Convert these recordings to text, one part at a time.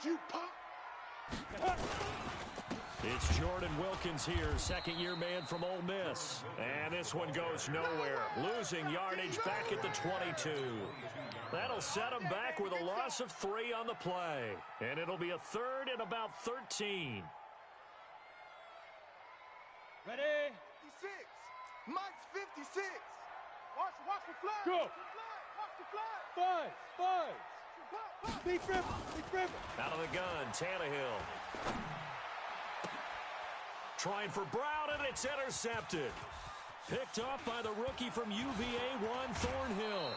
You punk. It's Jordan Wilkins here, second-year man from Ole Miss. And this one goes nowhere. Losing yardage back at the 22. That'll set him back with a loss of 3 on the play. And it'll be a third and about 13. Ready? 56. Mike's 56. Watch the flag. Go. Watch the flag. Five. Be driven. Out of the gun, Tannehill. Trying for Brown, and it's intercepted. Picked off by the rookie from UVA, Juan Thornhill.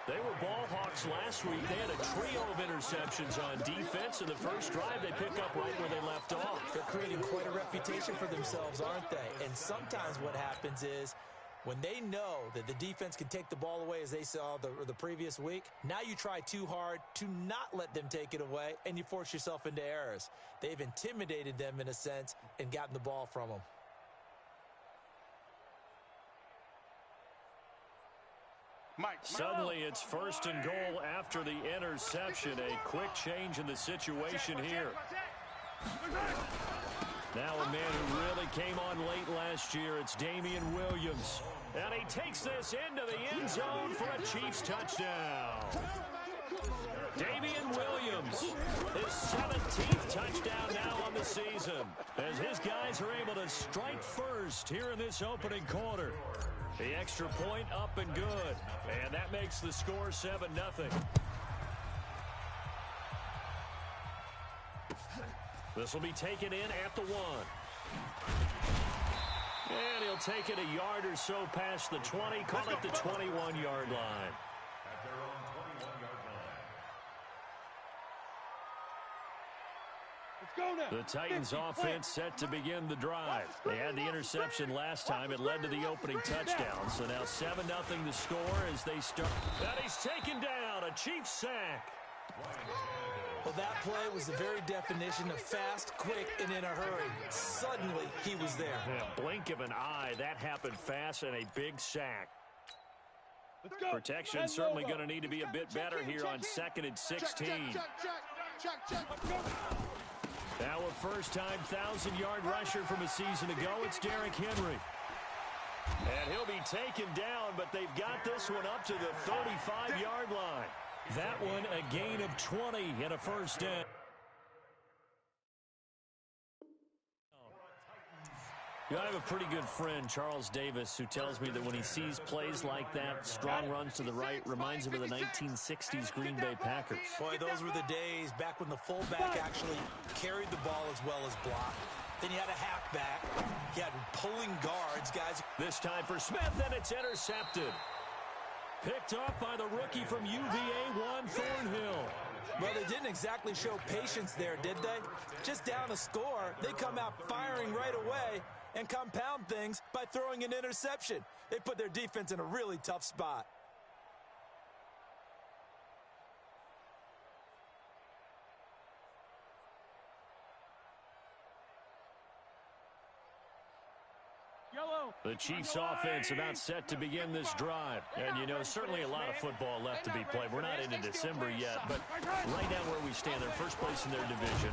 They were ball hawks last week. They had a trio of interceptions on defense. In the first drive, they pick up right where they left off. They're creating quite a reputation for themselves, aren't they? And sometimes what happens is when they know that the defense can take the ball away, as they saw the previous week, now you try too hard to not let them take it away, and you force yourself into errors. They've intimidated them in a sense and gotten the ball from them. Suddenly it's first and goal after the interception. A quick change in the situation here. Now a man who really came on late last year, it's Damian Williams. And he takes this into the end zone for a Chiefs touchdown. Damian Williams, his 17th touchdown now on the season, as his guys are able to strike first here in this opening quarter. The extra point up and good, and that makes the score 7-0. This will be taken in at the 1. And he'll take it a yard or so past the 20, call it the 21-yard line. The Titans offense set to begin the drive. They had the interception last time. It led to the opening touchdown. So now 7-0 the score as they start. And he's taken down. A Chiefs sack. Well, that play was the very definition of fast, quick, and in a hurry. Suddenly, he was there. Yeah, blink of an eye. That happened fast and a big sack. Protection certainly going to need to be a bit better here on 2nd and 16. Now a first-time 1,000-yard rusher from a season ago, it's Derrick Henry. And he'll be taken down, but they've got this one up to the 35-yard line. That one a gain of 20 and a first down. You know, I have a pretty good friend, Charles Davis, who tells me that when he sees plays like that, strong runs to the right, reminds him of the 1960s Green Bay Packers. Boy, those were the days back when the fullback actually carried the ball as well as blocked. Then you had a halfback. You had pulling guards, guys. This time for Smith, and it's intercepted. Picked off by the rookie from UVA, Juan Thornhill. Well, they didn't exactly show patience there, did they? Just down a score, they come out firing right away and compound things by throwing an interception. They put their defense in a really tough spot. The Chiefs offense about set to begin this drive. And, you know, certainly a lot of football left to be played. We're not into December yet, but right now where we stand, they're first place in their division.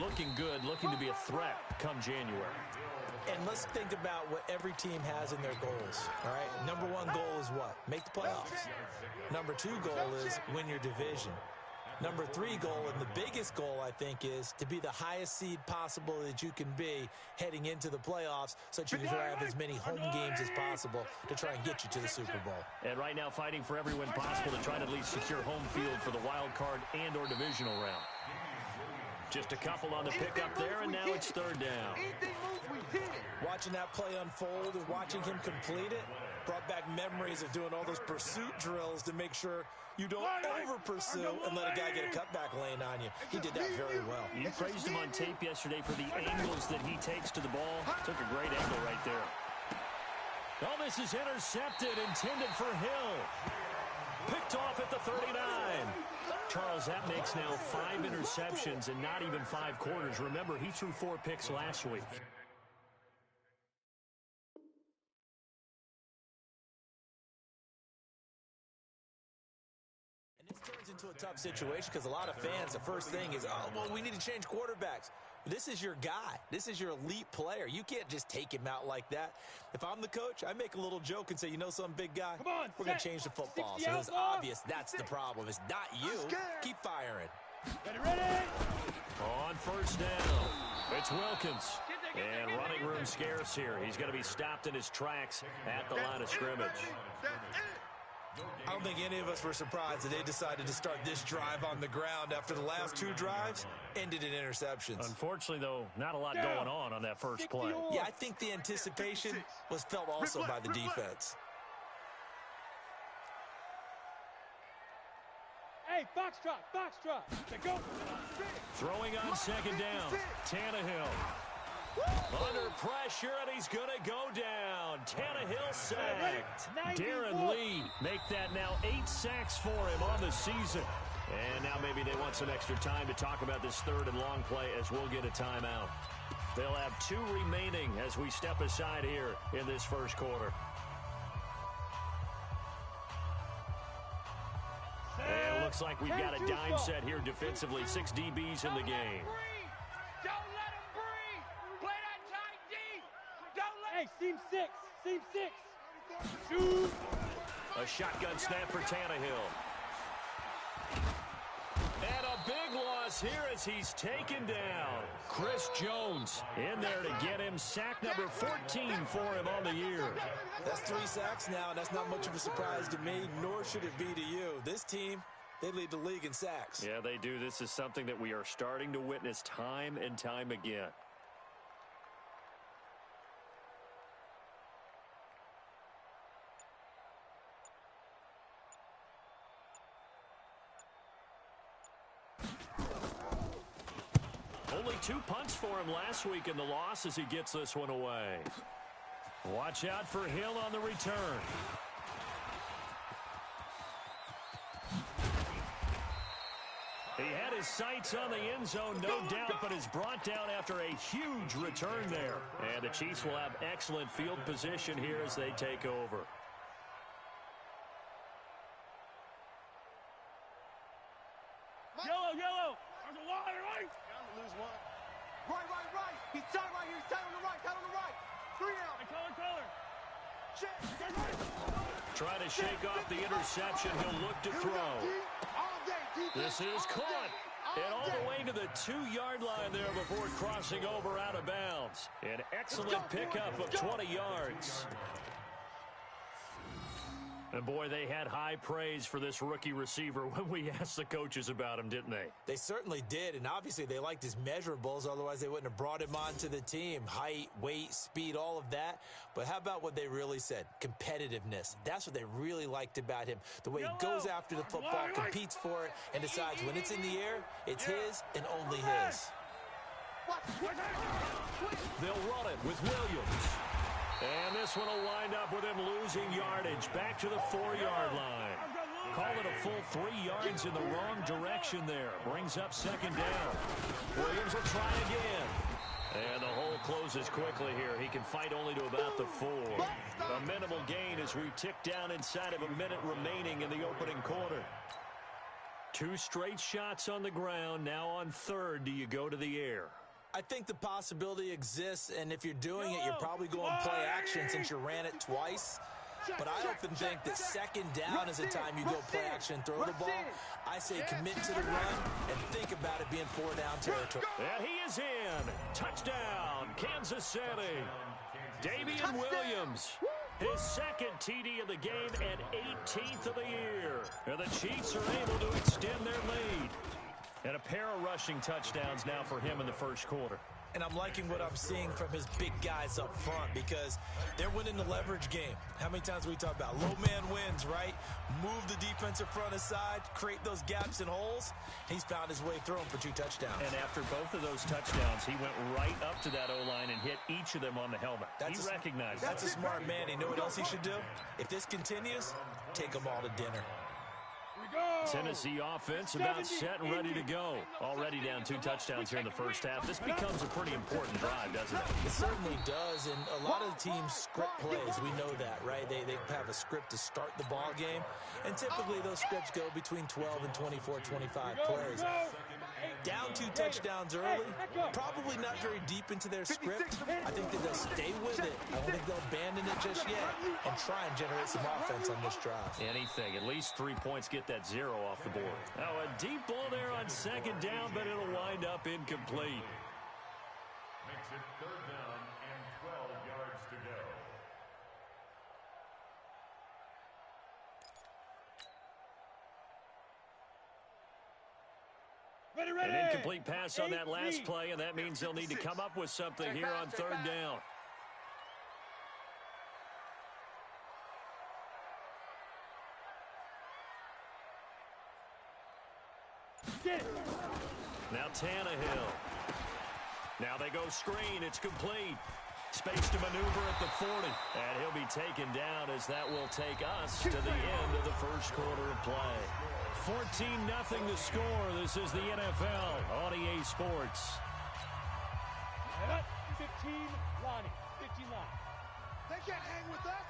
Looking good, looking to be a threat come January. And let's think about what every team has in their goals, all right? Number 1 goal is what? Make the playoffs. Number 2 goal is win your division. Number 3 goal, and the biggest goal, I think, is to be the highest seed possible that you can be heading into the playoffs so that you can have as many home games as possible to try and get you to the Super Bowl. And right now fighting for every win possible to try to at least secure home field for the wild card and or divisional round. Just a couple on the pickup there, and now it's third down. Watching that play unfold and watching him complete it brought back memories of doing all those pursuit drills to make sure you don't over-pursue and let a guy get a cutback lane on you. He did that very well. You praised him on tape yesterday for the angles that he takes to the ball. Took a great angle right there. Oh, this is intercepted, intended for Hill. Picked off at the 39. Charles, that makes now 5 interceptions in not even 5 quarters. Remember, he threw 4 picks last week. And this turns into a tough situation because a lot of fans, the first thing is, oh, well, we need to change quarterbacks. This is your guy. This is your elite player. You can't just take him out like that. If I'm the coach, I make a little joke and say, you know something, big guy? Come on, we're going to change the football. So it's obvious that's the problem. It's not you. Keep firing. Ready? On first down, it's Wilkins. And running room scarce here. He's going to be stopped in his tracks at the line of scrimmage. I don't think any of us were surprised that they decided to start this drive on the ground after the last two drives ended in interceptions. Unfortunately, though, not a lot going on that first play. Yeah, I think the anticipation was felt also by the defense. Hey, foxtrot. Go. Throwing on second down, Tannehill. Under pressure, and he's going to go down. Tannehill sacked. Darren Lee make that now 8 sacks for him on the season. And now maybe they want some extra time to talk about this third and long play as we'll get a timeout. They'll have 2 remaining as we step aside here in this first quarter. And it looks like we've got a dime set here defensively. 6 DBs in the game. Hey, seam six. Shoot. A shotgun snap for Tannehill. And a big loss here as he's taken down. Chris Jones in there to get him sack number 14 for him on the year. That's 3 sacks now, and that's not much of a surprise to me, nor should it be to you. This team, they lead the league in sacks. Yeah, they do. This is something that we are starting to witness time and time again. Only 2 punts for him last week in the loss as he gets this one away. Watch out for Hill on the return. He had his sights on the end zone, no doubt, but is brought down after a huge return there. And the Chiefs will have excellent field position here as they take over. Yellow. There's a wide right. Lose one. Right. He's tight right here. He's tight on the right. 3 out. Color. Check. Trying to shake off the interception. He'll look to throw. This is caught. And all the way to the 2-yard line there before crossing over out of bounds. An excellent pickup of 20 yards. And, boy, they had high praise for this rookie receiver when we asked the coaches about him, didn't they? They certainly did, and obviously they liked his measurables. Otherwise, they wouldn't have brought him onto the team. Height, weight, speed, all of that. But how about what they really said? Competitiveness. That's what they really liked about him. The way he goes after the football, competes for it, and decides when it's in the air, it's his and only his. They'll run it with Williams. And this one will wind up with him losing yardage back to the 4-yard line. Call it a full 3 yards in the wrong direction there. Brings up second down. Williams will try again. And the hole closes quickly here. He can fight only to about the 4. A minimal gain as we tick down inside of a minute remaining in the opening quarter. 2 straight shots on the ground. Now on third, do you go to the air? I think the possibility exists, and if you're doing it, you're probably going play action since you ran it twice. But I often think that second down is the time you go play action and throw the ball. I say commit to the run and think about it being 4-down territory. And he is in. Touchdown, Kansas City. Damian Williams, his second TD of the game and 18th of the year. And the Chiefs are able to extend their lead. And a pair of rushing touchdowns now for him in the first quarter. And I'm liking what I'm seeing from his big guys up front because they're winning the leverage game. How many times we talk about low man wins, right? Move the defensive front aside, create those gaps and holes. He's found his way through them for 2 touchdowns. And after both of those touchdowns, he went right up to that O-line and hit each of them on the helmet. He recognized that. That's a smart man. You know what else he should do? If this continues, take them all to dinner. Here we go. Tennessee offense about set and ready to go. Already down 2 touchdowns here in the first half. This becomes a pretty important drive, doesn't it? It certainly does, and a lot of the teams script plays. We know that, right? They have a script to start the ball game, and typically those scripts go between 12 and 24, 25 plays. Down 2 touchdowns early, probably not very deep into their script. I think that they'll stay with it. I don't think they'll abandon it just yet and try and generate some offense on this drive. Anything. At least 3 points, get that 0 off the board. Now a deep ball there on second down, but it'll wind up incomplete. Makes it 3rd down and 12 yards to go. An incomplete pass on that last play, and that means they'll need to come up with something here on 3rd down. Now Tannehill. Now they go screen. It's complete. Space to maneuver at the 40. And he'll be taken down as that will take us to the end of the first quarter of play. 14-0 the score. This is the NFL on EA Sports. 15, Lonnie. 15 line. They can't hang with us.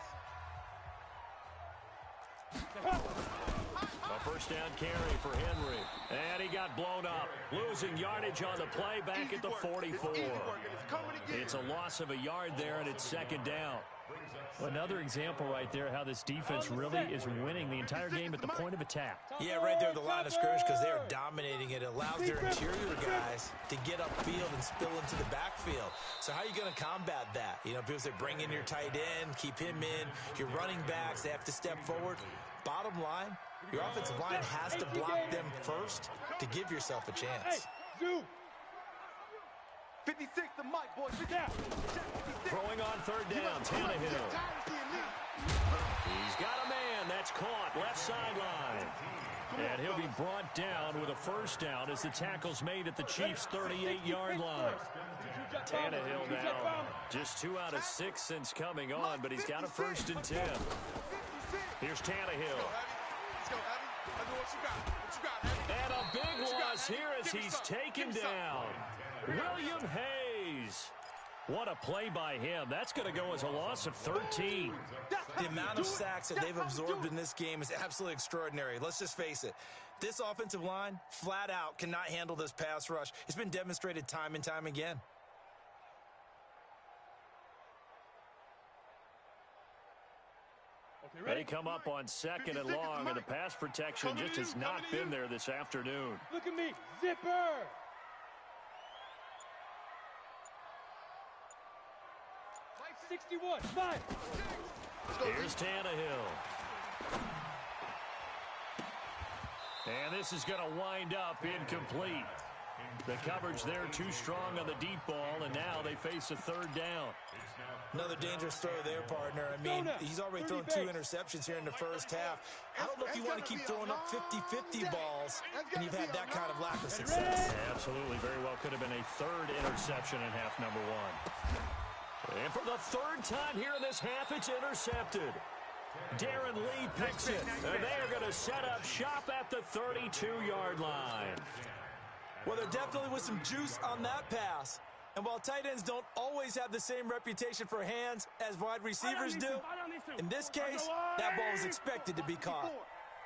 A first down carry for Henry. And he got blown up. Losing yardage on the play back at the 44. It's a loss of a yard there, and it's 2nd down. Well, another example right there how this defense really is winning the entire game at the point of attack. Yeah, right there at the line of scrimmage because they're dominating it. It allows their interior guys to get upfield and spill into the backfield. So how are you going to combat that? You know, people say bring in your tight end, keep him in. Your running backs, they have to step forward. Bottom line, your offensive line has to block them first to give yourself a chance. 56 the mic, boys. Throwing on 3rd down, Tannehill. He's got a man. That's caught. Left sideline. And he'll be brought down with a first down as the tackle's made at the Chiefs' 38-yard line. Tannehill now just 2 out of 6 since coming on, but he's got a 1st and 10. Here's Tannehill. And a big loss here as he's taken down. William Hayes. What a play by him. That's going to go as a loss of 13. The amount of sacks that they've absorbed in this game is absolutely extraordinary. Let's just face it. This offensive line, flat out, cannot handle this pass rush. It's been demonstrated time and time again. They come up on 2nd and long, and the pass protection just has not been there this afternoon. Look at me. Zipper. Like 61. 5. Here's Tannehill. And this is going to wind up incomplete. The coverage there too strong on the deep ball, and now they face a 3rd down. Another dangerous throw there, partner. I mean, he's already thrown 2 interceptions here in the first half. I don't know if you want to keep throwing up 50-50 balls when you've had that kind of lack of success. Absolutely, very well could have been a 3rd interception in half number 1. And for the 3rd time here in this half, it's intercepted. Darren Lee picks it, and they are going to set up shop at the 32-yard line. Well, there definitely was some juice on that pass. And while tight ends don't always have the same reputation for hands as wide receivers do, in this case, that ball was expected to be caught.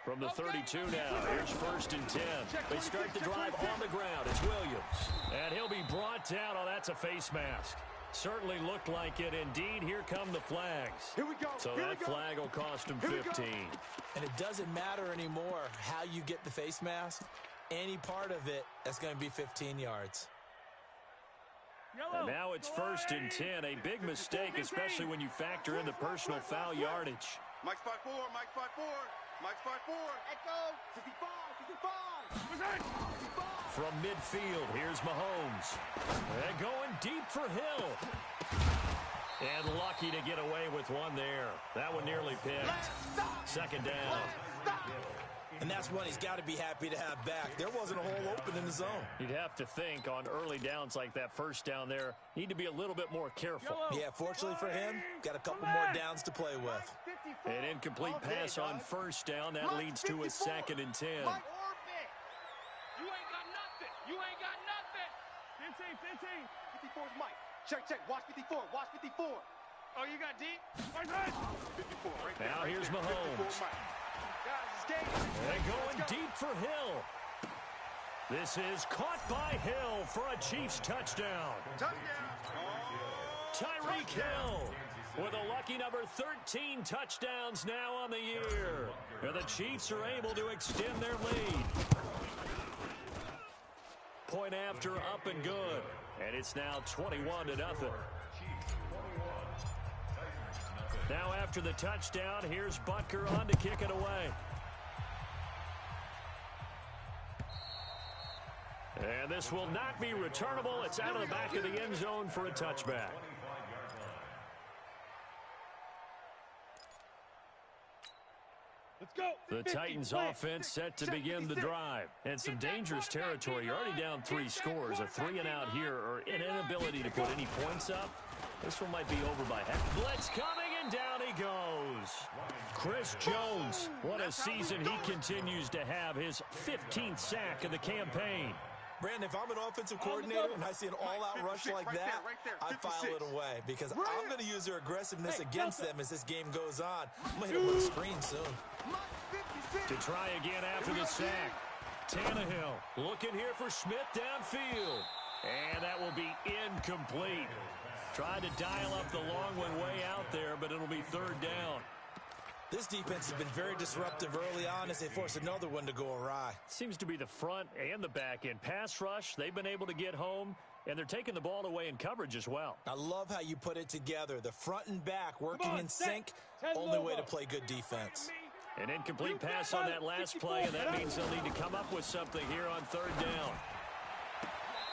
From the 32 now, here's 1st and 10. They start the drive on the ground. It's Williams. And he'll be brought down. Oh, that's a face mask. Certainly looked like it. Indeed, here come the flags. Here we go. So that flag will cost him 15. And it doesn't matter anymore how you get the face mask. Any part of it, that's going to be 15 yards. And now it's 1st and 10. A big mistake, especially when you factor in the personal foul yardage. Mike's 5-4, Mike's 5-4, Mike's 5-4. Echo, 65, 65. From midfield, here's Mahomes. And going deep for Hill. And lucky to get away with one there. That one nearly picked. 2nd down. And that's one he's got to be happy to have back. There wasn't a hole open in the zone. You'd have to think on early downs like that first down there, need to be a little bit more careful. Yeah, fortunately for him, got a couple more downs to play with. An incomplete pass on first down. That leads to a 2nd and 10. You ain't got nothing. You ain't got nothing. 15. 54 is Mike. Check. Watch 54. Watch 54. Oh, you got deep? 54, right there. Now right here's there. Mahomes. 54, Mike. Guys, this game And is going deep for Hill. This is caught by Hill for a Chiefs touchdown. Tyreek Hill with a lucky number 13 touchdowns now on the year. And the Chiefs are able to extend their lead. Point after up and good. And it's now 21-0. Now after the touchdown, here's Butker on to kick it away. And this will not be returnable. It's out of the back of the end zone for a touchback. Let's go. The Titans offense set to begin the drive. And some dangerous territory. You're already down 3 scores. A 3-and-out here or an inability to put any points up. This one might be over by half. Blitz coming, and down he goes. Chris Jones. What a season he continues to have. His 15th sack of the campaign. Brandon, if I'm an offensive coordinator and I see an all-out rush like that, I file it away because I'm going to use their aggressiveness against them as this game goes on. I'm going to hit them with a screen soon. To try again after the sack. Tannehill looking here for Smith downfield. And that will be incomplete. Tried to dial up the long one way out there, but it'll be 3rd down. This defense has been very disruptive early on as they force another one to go awry. Seems to be the front and the back end. Pass rush, they've been able to get home, and they're taking the ball away in coverage as well. I love how you put it together. The front and back working in sync, only way to play good defense. An incomplete pass on that last play, and that means they'll need to come up with something here on 3rd down.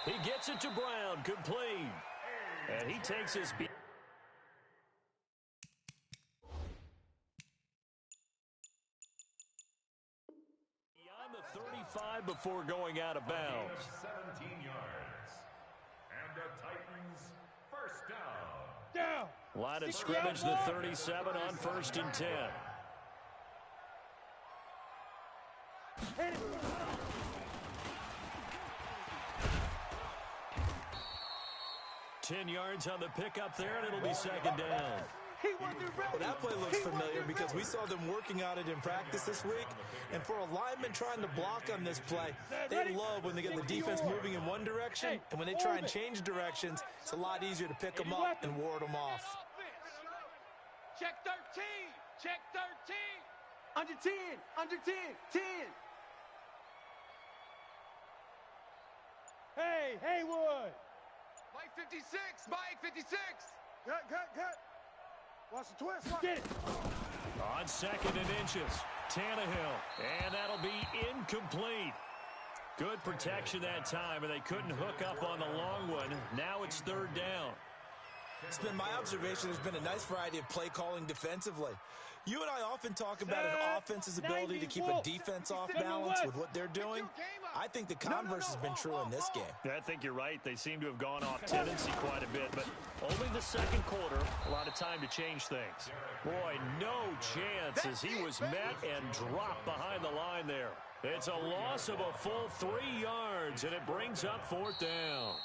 He gets it to Brown, complete. And he takes his beat. Beyond the 35 before going out of bounds. 17 yards. And the Titans first down. Down. Line of scrimmage, the 37 on 1st and 10. 10 yards on the pickup there, and it'll be 2nd down. Well, that play looks familiar because we saw them working on it in practice this week. And for a lineman trying to block on this play, they love when they get the defense moving in one direction. And when they try and change directions, it's a lot easier to pick them up and ward them off. Check 13. Check 13. Under 10. Under 10. 10. Hey, Haywood. Mike 56. Mike 56. Cut. Watch the twist. Get it. On 2nd and inches. Tannehill. And that'll be incomplete. Good protection that time, and they couldn't hook up on the long one. Now it's 3rd down. It's been my observation there's been a nice variety of play calling defensively. You and I often talk about an offense's ability to keep a defense off balance with what they're doing. I think the converse has been true in this game. I think you're right. They seem to have gone off tendency quite a bit, but only the 2nd quarter, a lot of time to change things. Boy, no chance as he was met and dropped behind the line there. It's a loss of a full 3 yards, and it brings up 4th down.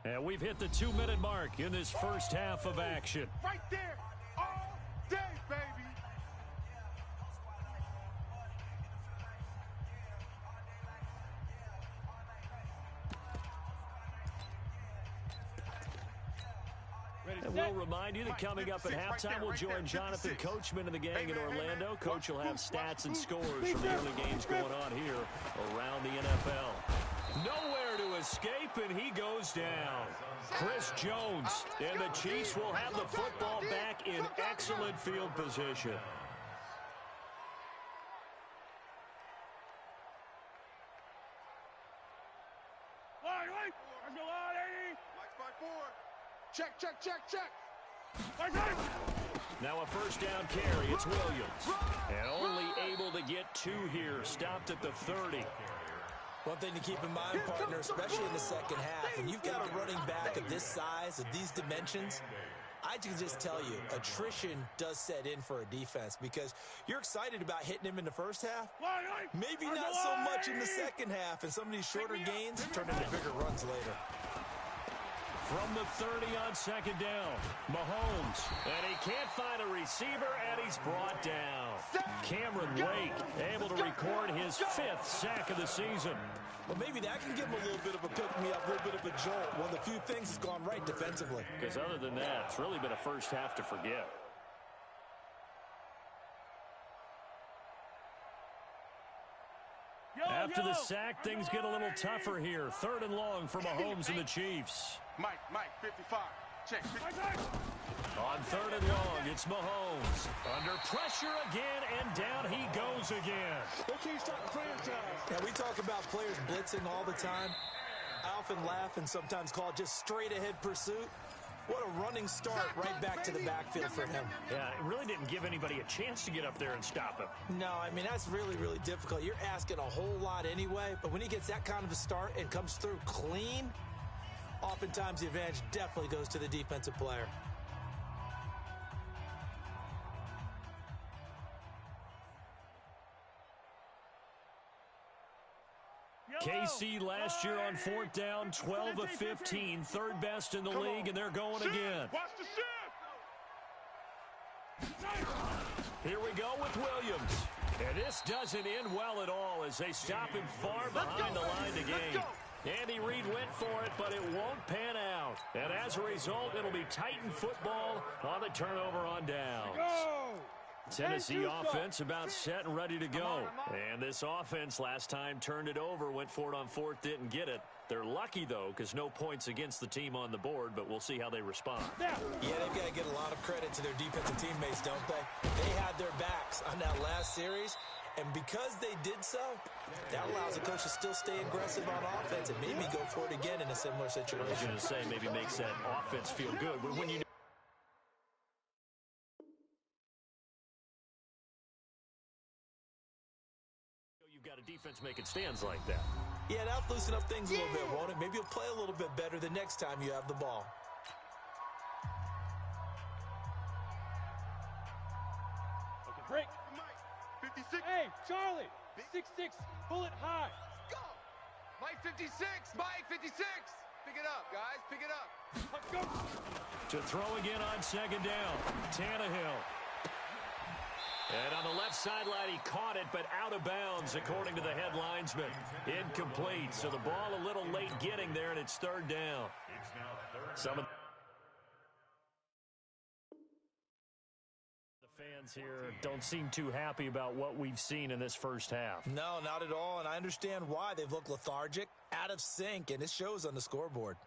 And we've hit the 2-minute mark in this first half of action. Right there. All day, baby. And we'll remind you that coming up at halftime, we'll join Jonathan Coachman and the gang in Orlando. Coach will have stats and scores from the early games going on here around the NFL. Nowhere to escape, and he goes down. Chris Jones, and the Chiefs will have the football back in excellent field position. Line. Let's go line, 80. Mike's by 4. Check. Line. Now a first down carry. It's Williams. And only able to get 2 here. Stopped at the 30. One thing to keep in mind, partner, especially in the second half, when you've got a running back of this size, of these dimensions, I can just tell you, attrition does set in for a defense because you're excited about hitting him in the first half. Maybe not so much in the second half, and some of these shorter gains turn into bigger runs later. From the 30 on second down, Mahomes, and he can't find a receiver, and he's brought down. Cameron Wake able to record his 5th sack of the season. Well, maybe that can give him a little bit of a pick-me-up, a little bit of a jolt. One of the few things that's gone right defensively. Because other than that, it's really been a first half to forget. After the sack, things get a little tougher here. 3rd and long for Mahomes and the Chiefs. Mike, 55. Check. On 3rd and long, it's Mahomes. Under pressure again, and down he goes again. Yeah, we talk about players blitzing all the time. I often laugh and sometimes call it just straight-ahead pursuit. What a running start right back to the backfield for him. Yeah, it really didn't give anybody a chance to get up there and stop him. No, I mean, that's really, really difficult. You're asking a whole lot anyway, but when he gets that kind of a start and comes through clean, oftentimes the advantage definitely goes to the defensive player. KC last year on 4th down, 12 of 15, 3rd best in the league, and they're going again. Watch the shift. Here we go with Williams. And this doesn't end well at all as they stop him far behind the line to gain. Andy Reid went for it, but it won't pan out. And as a result, it'll be Titan football on the turnover on downs. Tennessee offense about set and ready to go. And this offense last time turned it over, went for it on 4th, didn't get it. They're lucky, though, because no points against the team on the board, but we'll see how they respond. Yeah, they've got to get a lot of credit to their defensive teammates, don't they? They had their backs on that last series, and because they did so, that allows the coach to still stay aggressive on offense and maybe go for it again in a similar situation. I was going to say maybe makes that offense feel good. But when you you've got a defense making stands like that. Yeah, that'll loosen up things a little bit, won't it? Maybe you'll play a little bit better the next time you have the ball. Okay, break. 56. Hey, Charlie. 6'6", pull it high. Go. Mike 56. Mike 56. Pick it up, guys. Pick it up. Go. To throw again on second down. Tannehill. And on the left sideline, he caught it, but out of bounds, according to the head linesman. Incomplete, so the ball a little late getting there, and it's 3rd down. Some of the fans here don't seem too happy about what we've seen in this first half. No, not at all, and I understand why. They've looked lethargic, out of sync, and it shows on the scoreboard.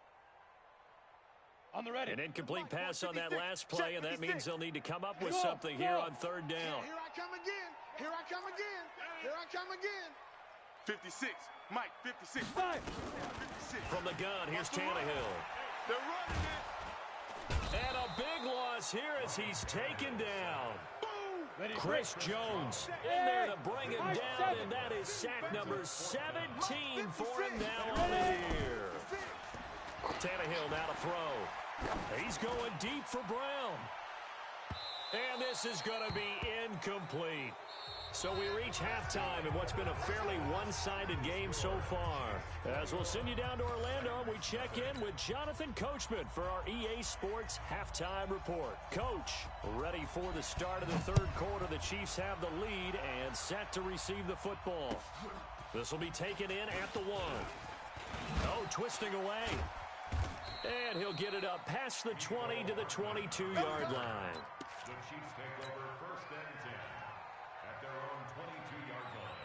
On the ready. An incomplete pass on that last play, and that means they'll need to come up with something here on 3rd down. Here I come again. Here I come again. Here I come again. 56. Mike, 56. 56. From the gun, here's Tannehill. They're running it. And a big loss here as he's taken down. Chris Jones in there to bring him down, and that is sack number 17 for him now on the year. Tannehill now to throw. He's going deep for Brown. And this is going to be incomplete. So we reach halftime in what's been a fairly one-sided game so far. As we'll send you down to Orlando, we check in with Jonathan Coachman for our EA Sports Halftime Report. Coach, ready for the start of the 3rd quarter. The Chiefs have the lead and set to receive the football. This will be taken in at the 1. Oh, twisting away. And he'll get it up past the 20 to the 22-yard line. The Chiefs take over 1st and 10 at their own 22-yard line.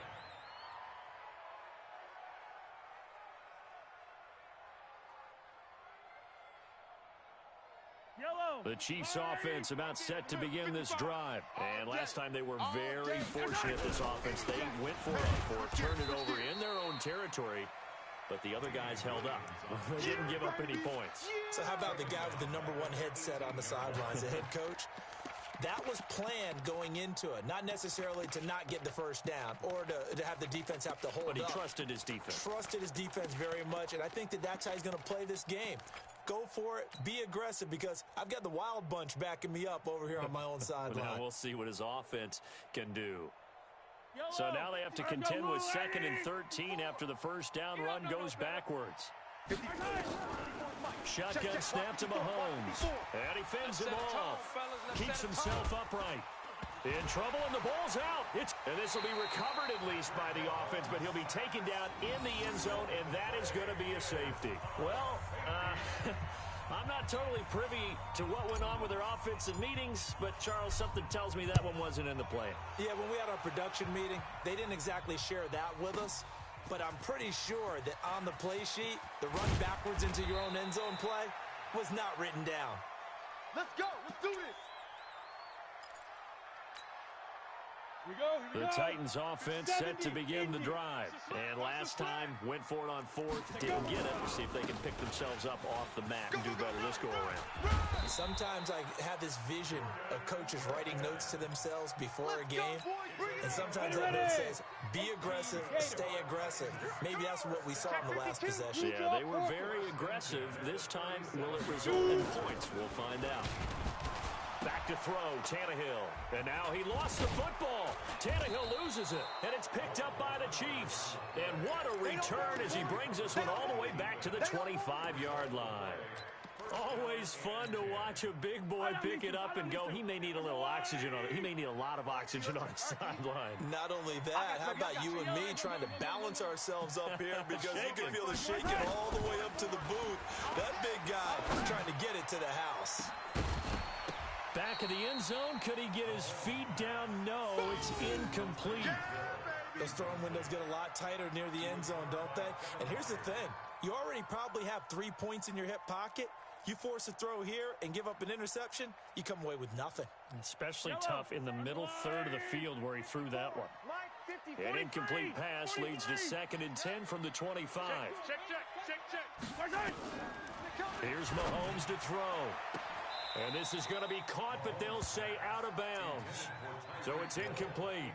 Yellow. The Chiefs offense about set to begin this drive. And last time they were very fortunate, this offense. They went for it on 4th, turned it over in their own territory. But the other guys held up. They didn't give up any points. So how about the guy with the #1 headset on the sidelines, the head coach? That was planned going into it, not necessarily to not get the first down or to have the defense have to hold up. But he trusted his defense. Trusted his defense very much, and I think that's how he's going to play this game. Go for it. Be aggressive, because I've got the wild bunch backing me up over here on my own sideline. Now we'll see what his offense can do. So now they have to contend with 2nd and 13 after the first down run goes backwards. Shotgun snap to Mahomes. And he fends him off. Keeps himself upright. In trouble, and the ball's out. And this will be recovered at least by the offense, but he'll be taken down in the end zone, and that is going to be a safety. Well, I'm not totally privy to what went on with their offensive meetings, but, Charles, something tells me that one wasn't in the play. Yeah, when we had our production meeting, they didn't exactly share that with us, but I'm pretty sure that on the play sheet, the run backwards into your own end zone play was not written down. Let's go. Let's do this. The Titans offense set to begin the drive. And last time, went for it on 4th, didn't get it. We'll see if they can pick themselves up off the mat and do better this go-around. Sometimes I have this vision of coaches writing notes to themselves before a game. And sometimes that note says, be aggressive, stay aggressive. Maybe that's what we saw in the last possession. Yeah, they were very aggressive. This time, will it result in points? We'll find out. Back to throw, Tannehill. And now he lost the football. Tannehill loses it, and it's picked up by the Chiefs. And what a return as he brings this one all the way back to the 25-yard line. Always fun to watch a big boy pick it up and go. He may need a little oxygen on it. He may need a lot of oxygen on the sideline. Not only that, how about you and me trying to balance ourselves up here, because you can feel the shaking all the way up to the booth. That big guy trying to get it to the house. Back of the end zone. Could he get his feet down? No, it's incomplete. Those throwing windows get a lot tighter near the end zone, don't they? And here's the thing. You already probably have 3 points in your hip pocket. You force a throw here and give up an interception, you come away with nothing. Especially tough in the middle third of the field where he threw that one. An incomplete pass leads to 2nd and 10 from the 25. Here's Mahomes to throw. And this is going to be caught, but they'll say out of bounds. So it's incomplete.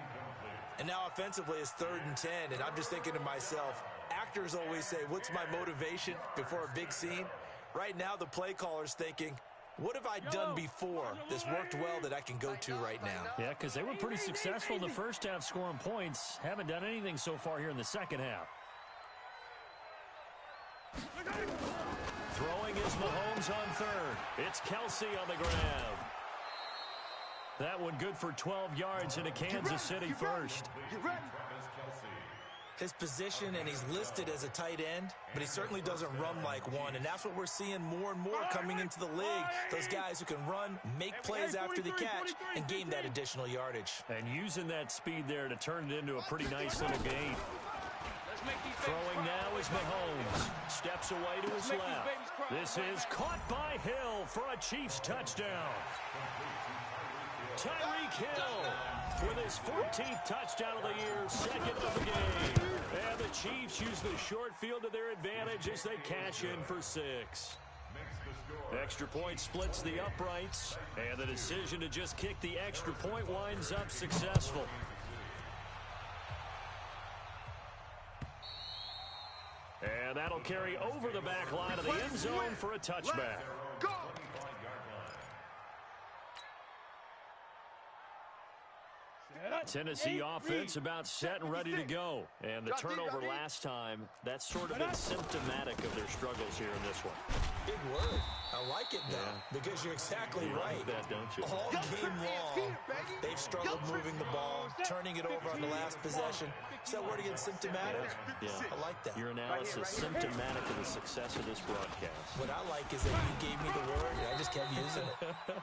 And now offensively it's 3rd and 10, and I'm just thinking to myself, actors always say, what's my motivation before a big scene? Right now the play caller's thinking, what have I done before that's worked well that I can go to right now? Yeah, because they were pretty successful in the first half scoring points. Haven't done anything so far here in the second half. Throwing is Mahomes on 3rd. It's Kelsey on the grab. That one good for 12 yards into Kansas City first. His position, and he's listed as a tight end, but he certainly doesn't run like one, and that's what we're seeing more and more coming into the league. Those guys who can run, make plays after the catch, and gain that additional yardage. And using that speed there to turn it into a pretty nice little gain. Throwing now is Mahomes. Steps away to his left. This is caught by Hill for a Chiefs touchdown. Tyreek Hill with his 14th touchdown of the year, 2nd of the game. And the Chiefs use the short field to their advantage as they cash in for 6. Extra point splits the uprights, and the decision to just kick the extra point winds up successful. And that'll carry over the back line of the end zone for a touchback. Tennessee offense about set and ready to go. And the turnover last time, that's sort of been symptomatic of their struggles here in this one. Big word. I like it, though, because you're exactly right. Like that, don't you? All game long, they've struggled moving the ball, turning it over on the last possession. Is that word again, symptomatic? Yeah. I like that. Your analysis symptomatic of the success of this broadcast. What I like is that you gave me the word, and I just kept using it.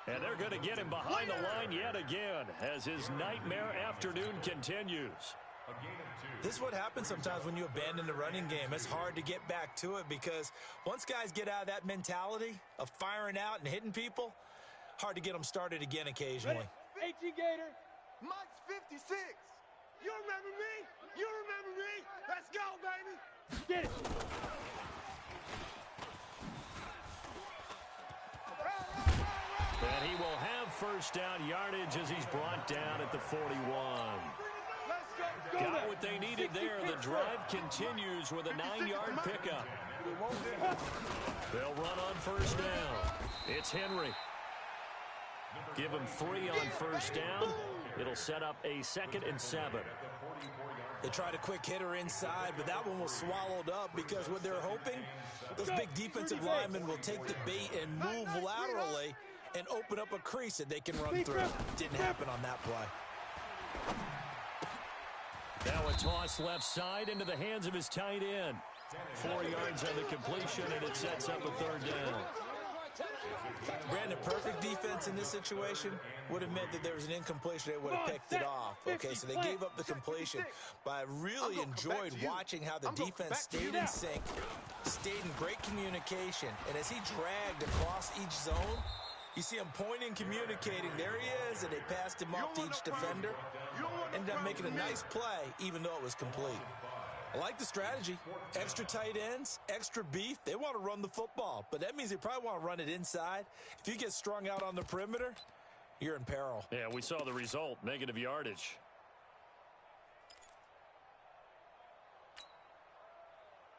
And they're going to get him behind the line yet again as his nightmare afternoon continues. This is what happens sometimes when you abandon the running game. It's hard to get back to it because once guys get out of that mentality of firing out and hitting people, hard to get them started again occasionally. H.E. Gator, Mike's 56. You remember me? You remember me? Let's go, baby. Get it. And he will have first down yardage as he's brought down at the 41. Got what they needed there. The drive continues with a 9-yard pickup. They'll run on first down. It's Henry. Give him 3 on first down. It'll set up a 2nd and 7. They tried a quick hitter inside, but that one was swallowed up because what they're hoping, those big defensive linemen will take the bait and move laterally and open up a crease that they can run through. Didn't happen on that play. Now a toss left side into the hands of his tight end. 4 yards on the completion, and it sets up a 3rd down. Brandon, perfect defense in this situation would have meant that there was an incompletion. They would have picked it off. Okay, so they gave up the completion. But I really enjoyed watching how the defense stayed in sync, stayed in great communication. And as he dragged across each zone, you see him pointing, communicating. There he is, and they passed him off to each defender. Ended up making a nice play, even though it was complete. I like the strategy. Extra tight ends, extra beef. They want to run the football, but that means they probably want to run it inside. If you get strung out on the perimeter, you're in peril. Yeah, we saw the result, negative yardage.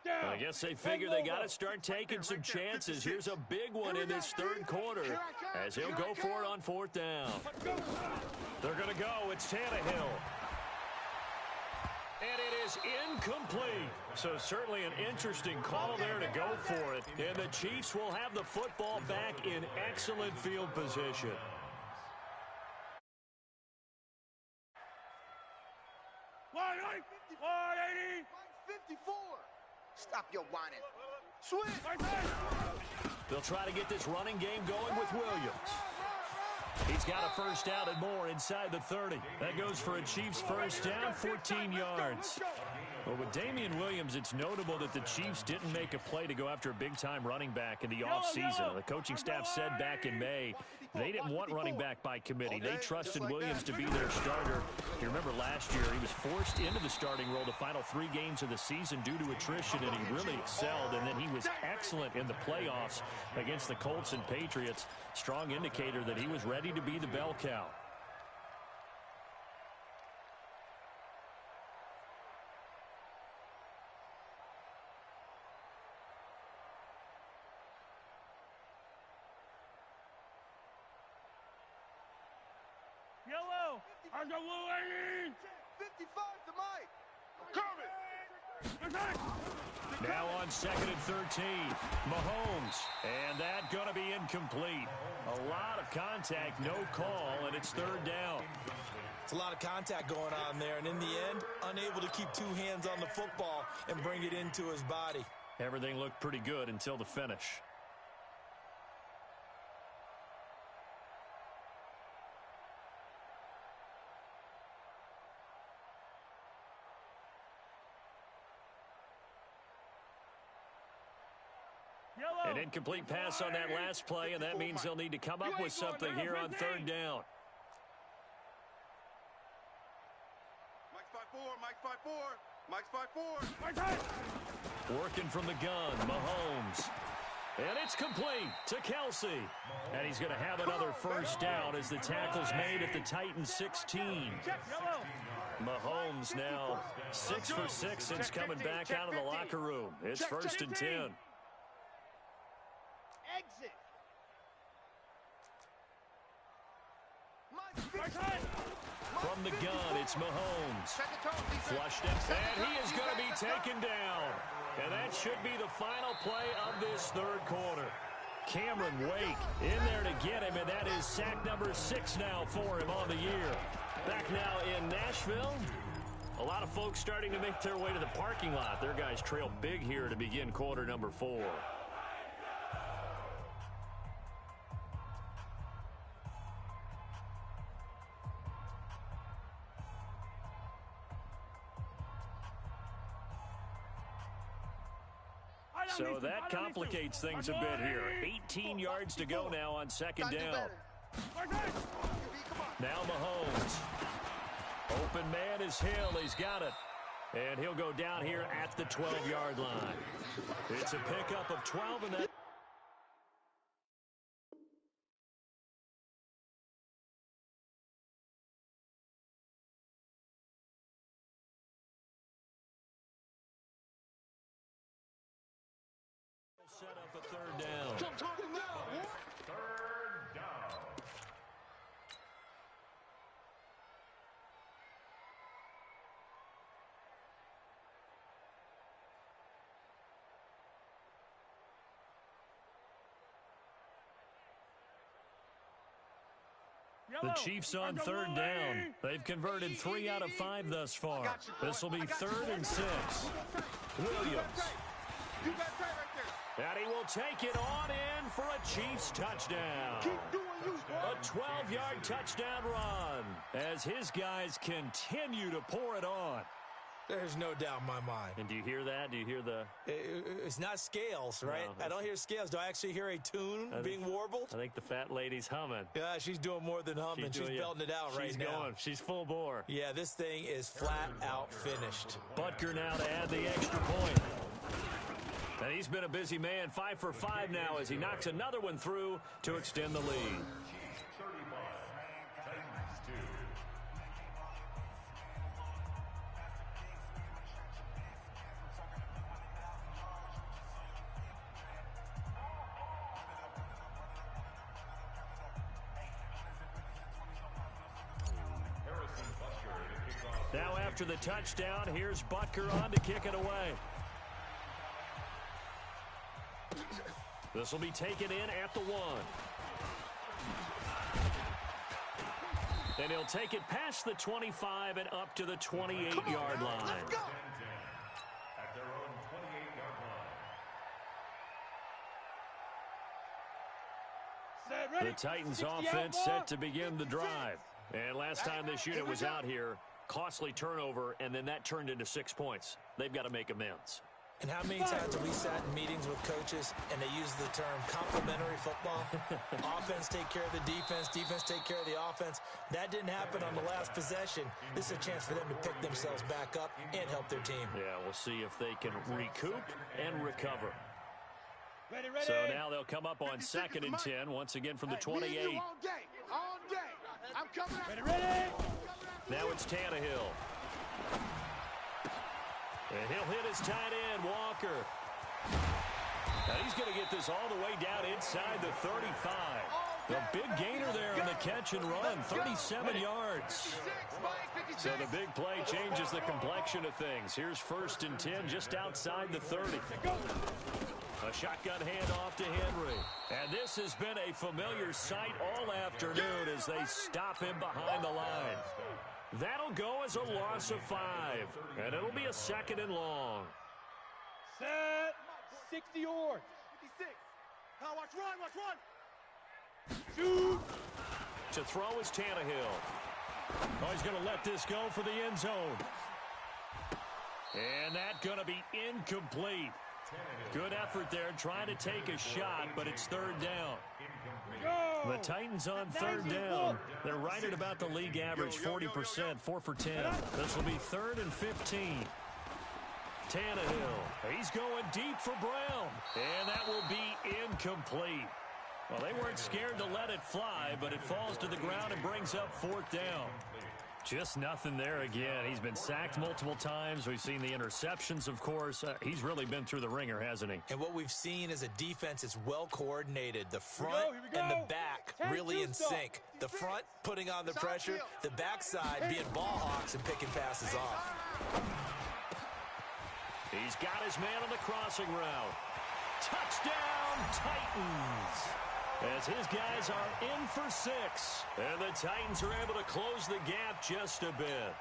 I guess they figure they got to start taking some chances. Here's a big one in this 3rd quarter as he'll go for it on 4th down. They're going to go. It's Tannehill. And it is incomplete. So certainly an interesting call there to go for it. And the Chiefs will have the football back in excellent field position. Line 54. Stop your whining. Switch. They'll try to get this running game going with Williams. He's got a first down and more inside the 30. That goes for a Chiefs first down, 14 yards. Well, with Damian Williams, it's notable that the Chiefs didn't make a play to go after a big-time running back in the offseason. The coaching staff said back in May they didn't want running back by committee. They trusted Williams to be their starter. You remember last year he was forced into the starting role the final 3 games of the season due to attrition, and he really excelled. And then he was excellent in the playoffs against the Colts and Patriots. Strong indicator that he was ready to be the bell cow. Yellow. I got 55 to Mike. Coming. Now on 2nd and 13, Mahomes, and that going to be incomplete. A lot of contact, no call, and it's 3rd down. It's a lot of contact going on there, and in the end, unable to keep 2 hands on the football and bring it into his body. Everything looked pretty good until the finish. An incomplete pass on that last play, and that means they'll need to come up with something here on 3rd down. Mike's 5-4. Mike's 5-4. Working from the gun, Mahomes. And it's complete to Kelsey. And he's going to have another first down as the tackle's made at the Titans 16. Mahomes now 6 for 6 since coming back out of the locker room. It's 1st and 10. Exit. From the gun, it's Mahomes. Flushed it, and he is going to be taken down. And that should be the final play of this 3rd quarter. Cameron Wake in there to get him, and that is sack number 6 now for him on the year. Back now in Nashville. A lot of folks starting to make their way to the parking lot. Their guys trail big here to begin quarter number 4. So that complicates things a bit here. 18 yards to go now on 2nd down. Now Mahomes. Open man is Hill. He's got it. And he'll go down here at the 12-yard line. It's a pickup of 12, and that set up a third down. Come talking now, boy. Third down. The Chiefs on third down. They've converted 3 out of 5 thus far. This will be 3rd and 6. Williams. You got that right there. And he will take it on in for a Chiefs touchdown. Keep doing you, boy. A 12-yard touchdown run as his guys continue to pour it on. There's no doubt in my mind. And do you hear that? Do you hear the... It's not scales, right? No, I don't hear scales. Do I actually hear a tune being warbled? I think the fat lady's humming. Yeah, she's doing more than humming. She's belting it out right now. She's going. She's full bore. Yeah, this thing is flat out finished. Butker now to add the extra point. And he's been a busy man, 5 for 5 now as he knocks another one through to extend the lead. 35. Titans 2. Now after the touchdown, here's Butker on to kick it away. This will be taken in at the 1. And he'll take it past the 25 and up to the 28-yard line. Let's go. At their own 28-yard line. The Titans offense set to begin the drive. And last time this unit was out here, costly turnover, and then that turned into 6 points. They've got to make amends. And how many times have we sat in meetings with coaches and they use the term complementary football? Offense take care of the defense, defense take care of the offense. That didn't happen on the last possession. This is a chance for them to pick themselves back up and help their team. Yeah, we'll see if they can recoup and recover. Ready. So now they'll come up on 2nd and 10, once again from the 28. All day. I'm coming out. Ready. Now it's Tannehill. And he'll hit his tight end, Walker. Now he's going to get this all the way down inside the 35. The big gainer there on the catch and run, 37 yards. So the big play changes the complexion of things. Here's 1st and 10 just outside the 30. A shotgun handoff to Henry. And this has been a familiar sight all afternoon as they stop him behind the line. That'll go as a loss of 5. And it'll be a 2nd and long. Set. 60 yards. 56. Now watch run. Shoot. To throw is Tannehill. Oh, he's going to let this go for the end zone. And that's going to be incomplete. Good effort there, trying to take a shot, but it's 3rd down. Go. The Titans on 3rd down. They're right at about the league average, 40%, 4 for 10. This will be 3rd and 15. Tannehill, he's going deep for Brown. And that will be incomplete. Well, they weren't scared to let it fly, but it falls to the ground and brings up 4th down. Just nothing there again. He's been sacked multiple times. We've seen the interceptions, of course. He's really been through the ringer, hasn't he? And what we've seen is a defense is well coordinated. The front and the back really in sync. The front putting on the pressure, the backside being ball hawks and picking passes off. He's got his man on the crossing route. Touchdown, Titans! As his guys are in for 6. And the Titans are able to close the gap just a bit.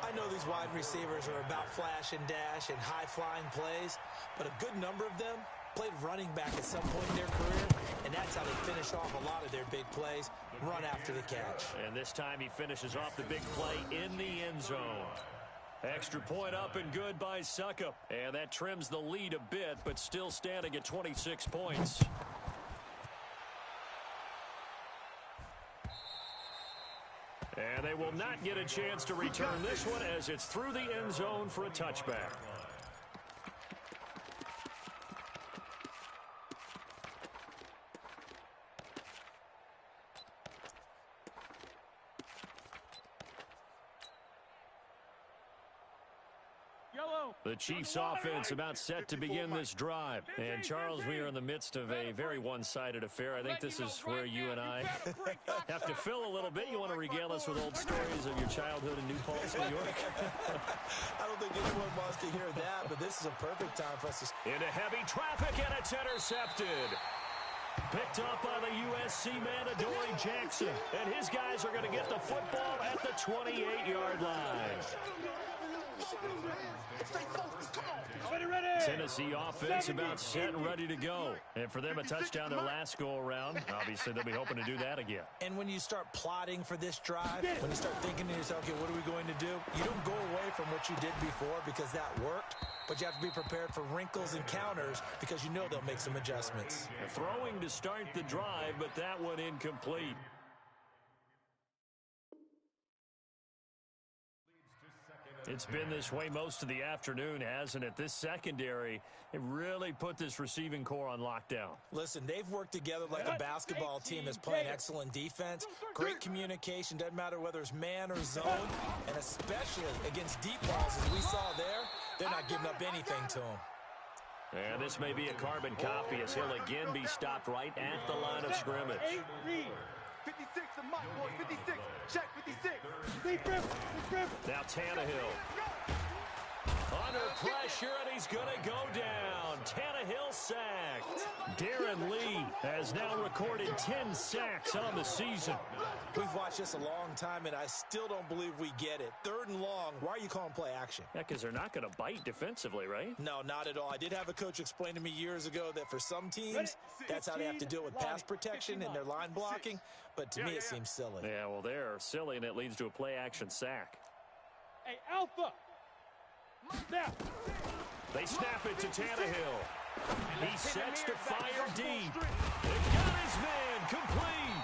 I know these wide receivers are about flash and dash and high-flying plays, but a good number of them played running back at some point in their career, and that's how they finish off a lot of their big plays, run after the catch. And this time he finishes off the big play in the end zone. Extra point up and good by Suckup. And that trims the lead a bit, but still standing at 26 points. And they will not get a chance to return this one as it's through the end zone for a touchback. Yellow. The Chiefs offense about set to begin this drive. And, Charles, we are in the midst of a very one-sided affair. I think this is where you and I have to fill a little bit. You want to regale us with old stories of your childhood in New Paltz, New York? I don't think anyone wants to hear that, but this is a perfect time for us to... Into heavy traffic, and it's intercepted. Picked up by the USC man, Adoree Jackson. And his guys are going to get the football at the 28-yard line. Tennessee offense about set and ready to go. And for them, a touchdown their last go-around. Obviously, they'll be hoping to do that again. And when you start plotting for this drive, when you start thinking to yourself, okay, what are we going to do? You don't go away from what you did before because that worked, but you have to be prepared for wrinkles and counters because you know they'll make some adjustments. Throwing to start the drive, but that one incomplete. It's been this way most of the afternoon, hasn't it? This secondary, it really put this receiving core on lockdown. Listen, they've worked together like a basketball team that's playing excellent defense. Great communication, doesn't matter whether it's man or zone, and especially against deep balls, as we saw there, they're not giving up anything to them. And this may be a carbon copy as he'll again be stopped right at the line of scrimmage. 56 to Mike, boys, 56. Check, 56. Now Tannehill. Under pressure, and he's going to go down. Tannehill sacked. Darren Lee has now recorded 10 sacks on the season. We've watched this a long time, and I still don't believe we get it. 3rd and long, why are you calling play action? Yeah, because they're not going to bite defensively, right? No, not at all. I did have a coach explain to me years ago that for some teams, that's how they have to deal with pass protection and their line blocking, but to me it seems silly. Yeah, well, they're silly, and it leads to a play-action sack. Hey, Alpha! Now. They snap it to Tannehill. He sets to fire deep. They got his man complete.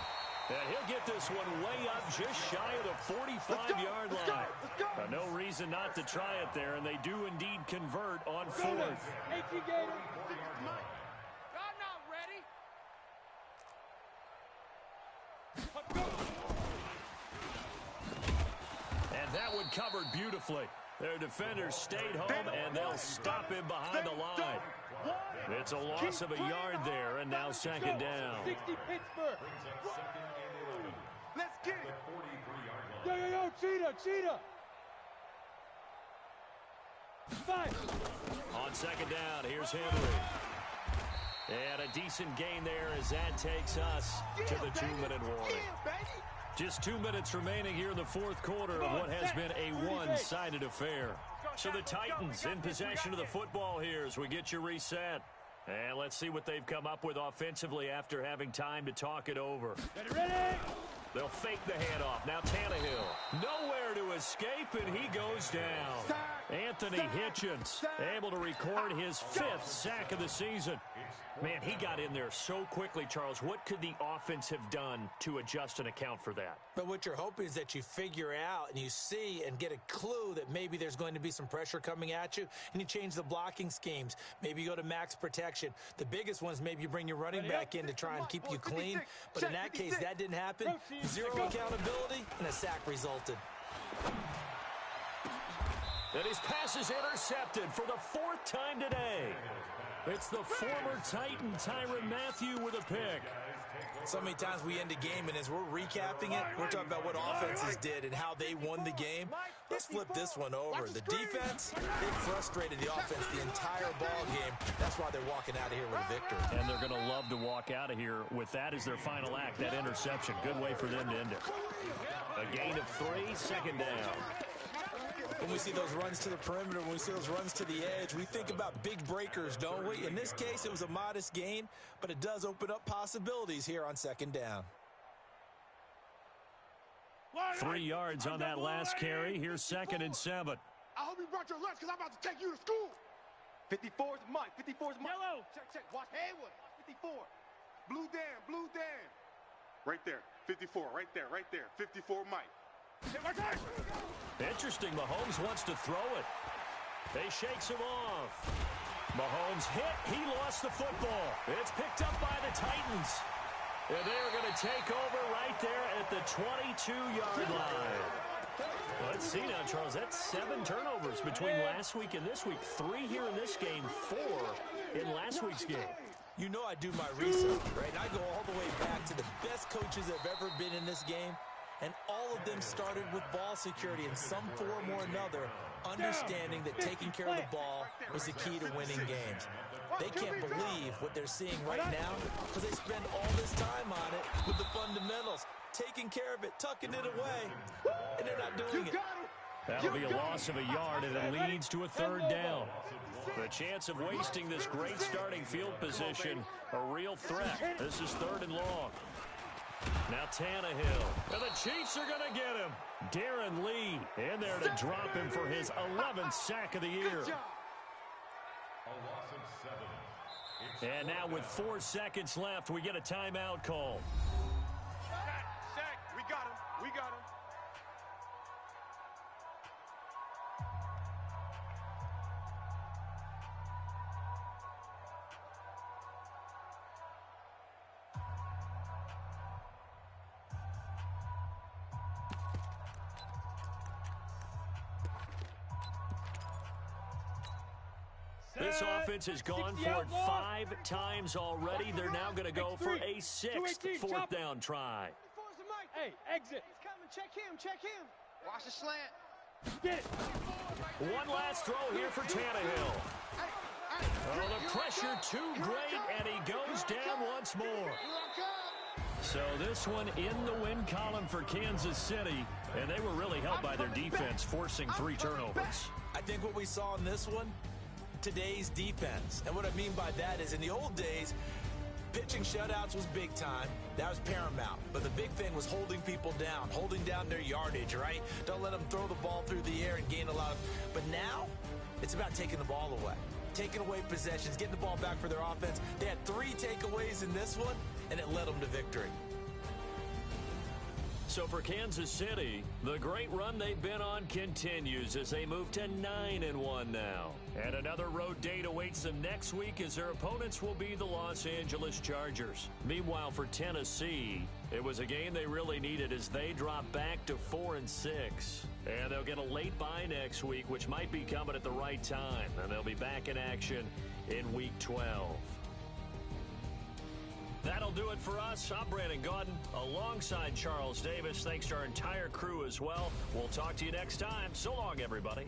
And he'll get this one way up just shy of the 45-yard line. No reason not to try it there, and they do indeed convert on 4th. I'm not ready. And that one covered beautifully. Their defenders stayed home, and they'll stop him behind the line. It's a loss of a yard there, and now 2nd down. 60 Pittsburgh. Let's get it. Yo, cheetah. 5. On 2nd down, here's Henry. And a decent gain there as that takes us to the 2-minute warning. Just 2 minutes remaining here in the 4th quarter of what has been a one-sided affair. So the Titans in possession of the football here as we get you reset. And let's see what they've come up with offensively after having time to talk it over. Ready? They'll fake the handoff. Now Tannehill. Nowhere to escape, and he goes down. Anthony Hitchens able to record his 5th sack of the season. Man, he got in there so quickly, Charles. What could the offense have done to adjust and account for that? But what you're hoping is that you figure out and you see and get a clue that maybe there's going to be some pressure coming at you, and you change the blocking schemes. Maybe you go to max protection. The biggest one is maybe you bring your running back in to try and keep you clean. But in that case, that didn't happen. 0 accountability, and a sack resulted. And his pass is intercepted for the 4th time today. It's the former Titan Tyrann Mathieu with a pick. So many times we end a game, and as we're recapping it, we're talking about what offenses did and how they won the game. Let's flip this one over. The defense, they frustrated the offense the entire ball game. That's why they're walking out of here with a victory. And they're going to love to walk out of here with that as their final act, that interception. Good way for them to end it. A gain of 3, 2nd down. When we see those runs to the perimeter, when we see those runs to the edge, we think about big breakers, don't we? In this case, it was a modest gain, but it does open up possibilities here on 2nd down. 3 yards on that last carry. Here's 2nd and 7. I hope you brought your lunch because I'm about to take you to school. 54's Mike. 54's Mike. Yellow. Check. Watch Haywood. 54. Blue Dan. Right there. 54. Right there. 54 Mike. Interesting. Mahomes wants to throw it. They shakes him off. Mahomes hit. He lost the football. It's picked up by the Titans. And they're going to take over right there at the 22-yard line. Let's see now, Charles. That's 7 turnovers between last week and this week. 3 here in this game, 4 in last week's game. You know I do my research, right? And I go all the way back to the best coaches that have ever been in this game, and all of them started with ball security in some form or another, understanding that taking care of the ball was the key to winning games. They can't believe what they're seeing right now because they spend all this time on it with the fundamentals, taking care of it, tucking it away, and they're not doing it. That'll be a loss of a yard, and it leads to a 3rd down. The chance of wasting this great starting field position, a real threat. This is 3rd and long. Now Tannehill, and the Chiefs are going to get him. Darren Lee in there to drop him for his 11th sack of the year. And now with 4 seconds left, we get a timeout call. Sack. We got him. We got him. This offense has gone for it 5 times already. They're now going to go for a 6th 4th down try. Hey, exit. He's coming. Check him. Watch the slant. Get it. One last throw here for Tannehill. Oh, the pressure too great, and he goes down once more. So this one in the win column for Kansas City, and they were really helped by their defense, forcing 3 turnovers. I think what we saw in this one, today's defense. And what I mean by that is in the old days, pitching shutouts was big time. That was paramount. But the big thing was holding people down, holding down their yardage, right? Don't let them throw the ball through the air and gain a lot of... But now, it's about taking the ball away. Taking away possessions, getting the ball back for their offense. They had 3 takeaways in this one, and it led them to victory. So for Kansas City, the great run they've been on continues as they move to 9-1 now. And another road date awaits them next week as their opponents will be the Los Angeles Chargers. Meanwhile, for Tennessee, it was a game they really needed as they drop back to 4-6. And they'll get a late bye next week, which might be coming at the right time. And they'll be back in action in Week 12. That'll do it for us. I'm Brandon Gaudin alongside Charles Davis. Thanks to our entire crew as well. We'll talk to you next time. So long, everybody.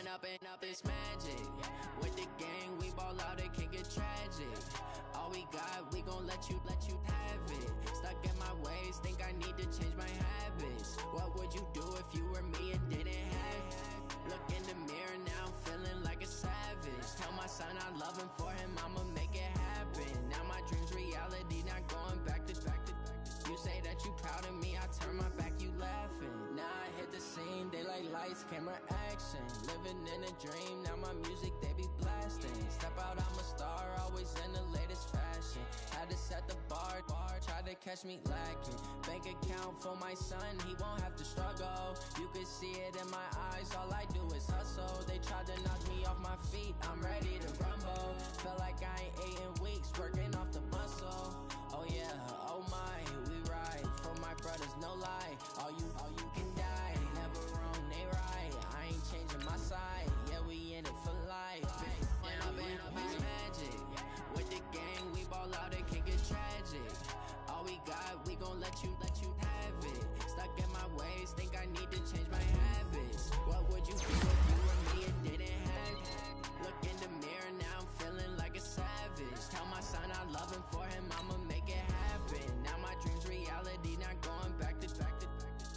up this magic. With the gang, we ball out, it can get tragic. All we got, we gon' let you have it. Stuck in my ways, think I need to change my habits. What would you do if you were me and didn't have it? Look in the mirror, now I'm feeling like a savage. Tell my son I love him, for him I'ma make it happen. Now my dream's reality, not going back to. You say that you proud of me, I turn my back, you laughing. Now I hit the scene, daylight lights, camera action. Living in a dream, now my music they be blasting. Step out, I'm a star, always in the latest fashion. Had to set the bar, try to catch me lacking. Bank account for my son, he won't have to struggle. You can see it in my eyes, all I do is hustle. They tried to knock me off my feet, I'm ready to rumble. Felt like I ain't ate in weeks, working off the muscle. Oh yeah, oh my, we ride for my brothers, no lie. All you can die, never wrong, they right. I ain't changing my side, yeah, we in it for life. It's magic. With the gang, we ball out, it can get tragic. All we got, we gon' let you have it. Stuck in my ways, think I need to change my habits. What would you do if you were me and didn't have it? Look in the mirror, now I'm feeling like a savage. Tell my son I love him, for him I'ma make it happen. Now my dream's reality, not going back to.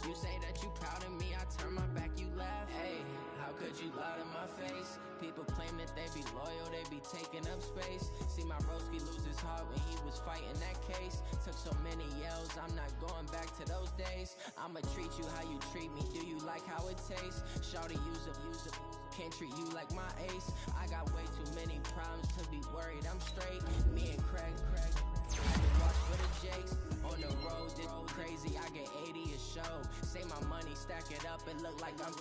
You say that you proud of me, I turn my back, you laugh. Hey, how could you lie to my face? People claim that they be loyal, they be taking up space. See my broski lose his heart when he was fighting that case. Took so many yells, I'm not going back to those days. I'ma treat you how you treat me, do you like how it tastes? Shawty, use up, can't treat you like my ace. I got way too many problems to be worried, I'm straight. Me and Craig, I can watch for the Jakes. On the road, this crazy, I get 80 a show. Say my money, stack it up, it look like I'm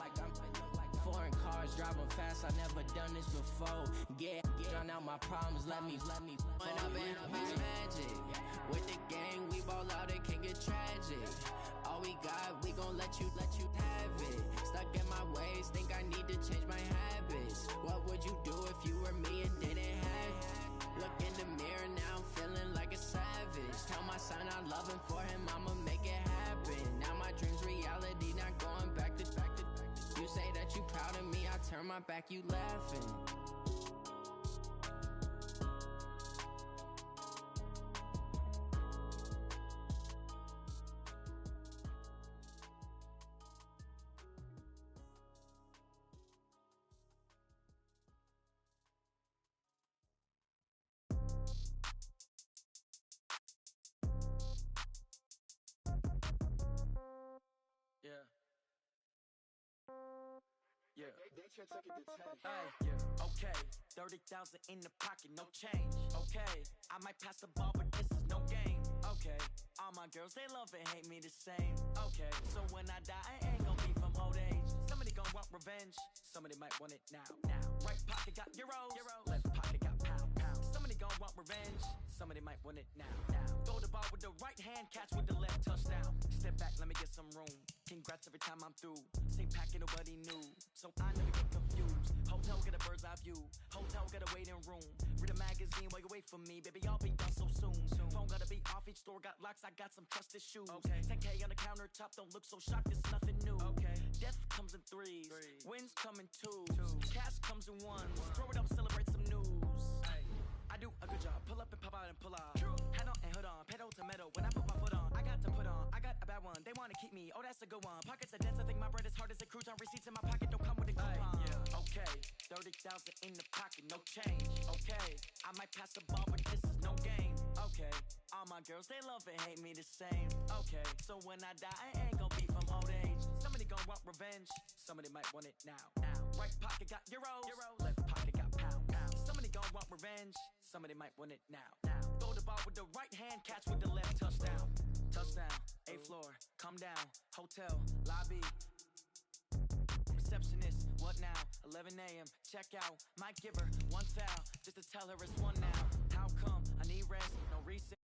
foreign cars, driving fast, I never done this before. Get drown out my problems, let me point up in it's magic. With the gang, we ball out, it can get tragic. All we got, we gon' let you have it. Stuck in my ways, think I need to change my habits. What would you do if you were me and didn't have it? Look in the mirror, now I'm feeling like a savage. Tell my son I love him, for him I'ma make it happen. Now my dream's reality, not going back to. You say that you proud of me, I turn my back, you laughing. Okay, 30,000 in the pocket, no change. Okay, I might pass the ball, but this is no game. Okay, all my girls, they love and hate me the same. Okay, so when I die, I ain't gon' be from old age. Somebody gon' want revenge, somebody might want it now. Right pocket got euros, left pocket got pound. Somebody gon' want revenge, somebody might want it now. Throw the ball with the right hand, catch with the left, touchdown. Step back, let me get some room. Congrats every time I'm through. Same packet, nobody knew, so I never get confused. Hotel get a bird's eye view. Hotel got a waiting room. Read a magazine while you wait for me, baby. I'll be done so soon. Phone gotta be off. Each store got locks. I got some trusted shoes. Okay. 10K on the countertop. Don't look so shocked. It's nothing new. Okay. Death comes in threes. Wins come in twos. Cash comes in ones. Throw it up, celebrate some news. I do a good job. Pull up and pop out and pull out. Head on and hood on. Pedal to metal. When I put my foot on, I got to put on. I got a bad one. They wanna keep me. Oh, that's a good one. Pockets are dense. I think my bread is hard as a cruise on. Receipts in my pocket don't come with a coupon. Okay, 30,000 in the pocket, no change. Okay, I might pass the ball, but this is no game. Okay, all my girls, they love and hate me the same. Okay, so when I die, I ain't gon' be from old age. Somebody gon' want revenge, somebody might want it now. Right pocket got euros, left pocket got pound. Somebody gon' want revenge, somebody might want it now. Throw the ball with the right hand, catch with the left, touchdown. Touchdown, 8th floor, come down, hotel, lobby. Receptionist, what now? 11 a.m. Check out. Might give her one foul just to tell her it's one now. How come? I need rest, no reset.